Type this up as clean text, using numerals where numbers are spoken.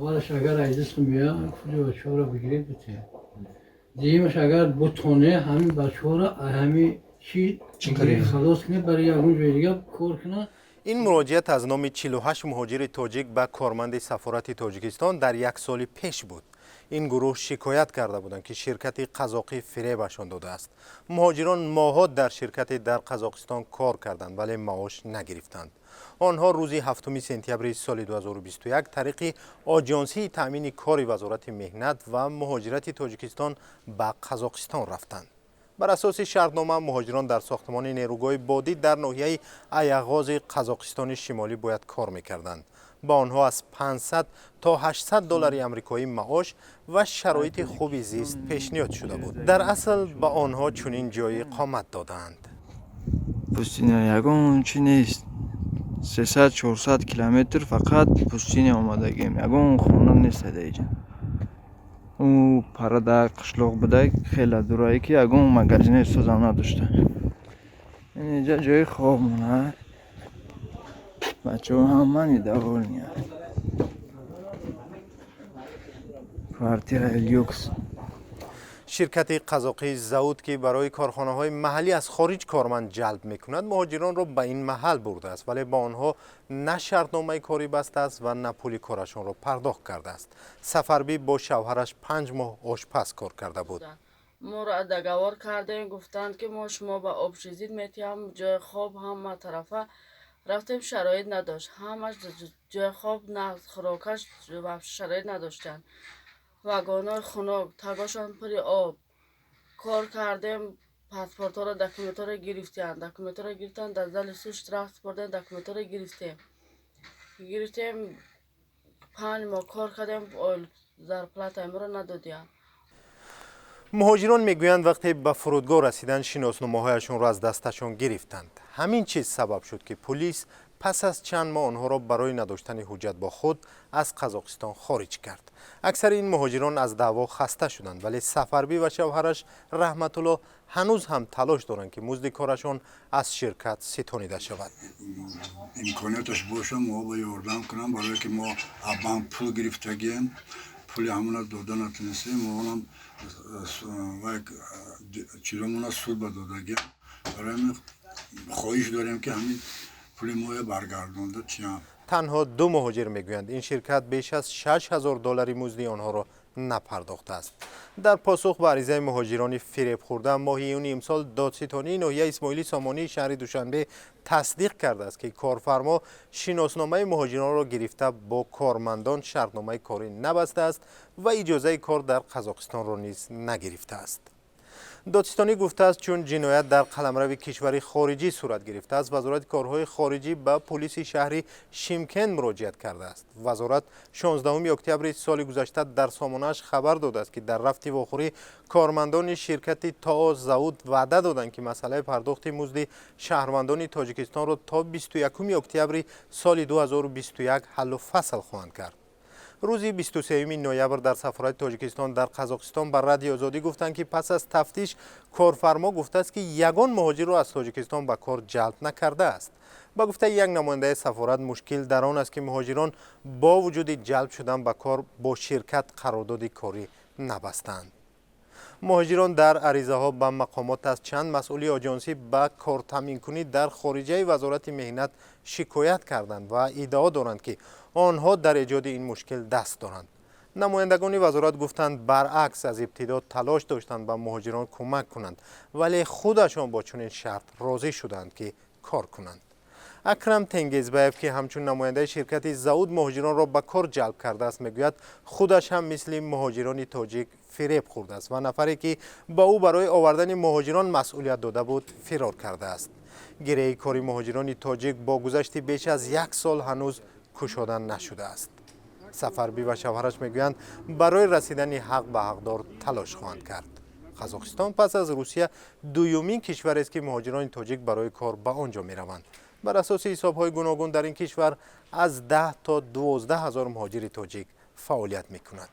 اولش اگر ایدستون بیا کلی بچه ها رو بگیرید بته دیمش اگر بتونه همین بچه ها رو همین چی خلاص کنه برای یکون جای دیگه کار کنه. این مراجعت از نام 48 مهاجر تاجیک به کارمند سفارت تاجیکستان در یک سال پیش بود. این گروه شکایت کرده بودند که شرکت قزاقی فریبشان داده است. مهاجران ماهات در شرکت در قزاقستان کار کردند ولی معاش نگرفتند. آنها روز 7 سپتامبر سال 2021 طریق آژانسی تامین کار وزارت مهنت و مهاجرت تاجیکستان به قزاقستان رفتند. بر اساس شرطنامه مهاجران در ساختمان نیروگاه بادی در ناحیه ایغاز قزاقستان شمالی باید کار میکردند. با آنها از 500 تا 800 دلار آمریکایی معاش و شرایط خوبی زیست پیشنهاد شده بود. در اصل با آنها چنین جای اقامت دادند. پوستین یگان چی نیست 300-400 کیلومتر فقط پوستین آمدگیم یگان خانه نیست دیگه. او پرده قشلاق بده خیلی دورایی که یگان مگزینه سوزم نداشته. اینجا جای خواب مونه بچه ها هم منی دول نیه کوارتیر لیوکس. شرکت قزاقی زود که برای کارخانه های محلی از خارج کارمند جلب میکند مهاجران را به این محل برده است ولی با آنها نه شرطنامه کاری بسته است و نه پول کارشان را پرداخت کرده است. سفربی با شوهرش 5 ماه آشپز کار کرده بود. ما را دگوار کردیم گفتند که ما شما به آبشیزید میتیم جای خواب هم طرفه رفتیم شرایط نداشت همش جای خواب نه خوراکش و شرایط نداشتن واگن‌های خنک تگاشان پر آب کار کردیم پاسپورت را دکومنت را گرفتن در زل سوش رفت بردن دکومنت را گرفتیم 5 ماه کار کردیم زرپلات را ندادیم. مهاجران میگویند وقتی به فرودگاه رسیدن شناسنامه‌هایشان را از دستشان گرفتند. همین چیز سبب شد که پلیس پس از چند ماه آنها را برای نداشتن حجت با خود از قزاقستان خارج کرد. اکثر این مهاجران از دعوا خسته شدند ولی سفربی و شوهرش رحمت الله هنوز هم تلاش دارند که مزد کارشان از شرکت ستانیده شود. امکاناتش باشه ما با یاردم کنم برای که ما ابام پول گرفتگیم پول همون داده نتونستیم ما اونم و چیزمون سود به دادگیم برای خواهش داریم که همین پول ما برگردونده چیم. تنها 2 مهاجر میگویند این شرکت بیش از 6000 دلار مزد آنها را نپرداخته است. در پاسخ به عریضه مهاجران فریب خورده ماه یونی امسال دادستانی ناحیه اسماعیلی سامانی شهر دوشنبه تصدیق کرده است که کارفرما شناسنامه مهاجران را گرفته با کارمندان شرطنامه کاری نبسته است و اجازه کار در قزاقستان را نیز نگرفته است. دادستانی گفته است چون جنایت در قلمرو کشور خارجی صورت گرفته است وزارت کارهای خارجی به پلیس شهری شیمکن مراجعت کرده است. وزارت 16 اکتبر سال گذشته در سامانه‌اش خبر داده است که در رفت واخوری کارمندان شرکت تا زود وعده دادند که مسئله پرداخت مزد شهروندان تاجیکستان را تا 21 اکتبر سال 2021 حل و فصل خواهند کرد. روز 23 نوامبر در سفارت تاجیکستان در قزاقستان بر رادیو آزادی گفتند که پس از تفتیش کارفرما گفته است که یگان مهاجر را از تاجیکستان به کار جلب نکرده است. با گفته یک نماینده سفارت مشکل در آن است که مهاجران با وجود جلب شدن به کار با شرکت قرارداد کاری نبستند. مهاجران در عریضه ها به مقامات از چند مسئول آژانسی به کار تامین کنی در خارجه وزارت مهنت شکایت کردند و ادعا دارند که آنها در ایجاد این مشکل دست دارند. نمایندگان وزارت گفتند برعکس از ابتدا تلاش داشتند به مهاجران کمک کنند ولی خودشان با چنین شرط راضی شدند که کار کنند. اکرم تنگیزبایف که همچون نماینده شرکت زود مهاجران را به کار جلب کرده است میگوید خودش هم مثل مهاجران تاجیک فریب خورده است و نفری که با او برای آوردن مهاجران مسئولیت داده بود فرار کرده است. گره کاری مهاجران تاجیک با گذشت بیش از 1 سال هنوز گشوده نشده است. سفربی و شوهرش میگویند برای رسیدن حق به حقدار تلاش خواهند کرد. قزاقستان پس از روسیه دومین کشور است که مهاجران تاجیک برای کار به آنجا میروند. بر اساس حساب‌های گوناگون در این کشور از 10 تا 12 هزار مهاجر تاجیک فعالیت می‌کند.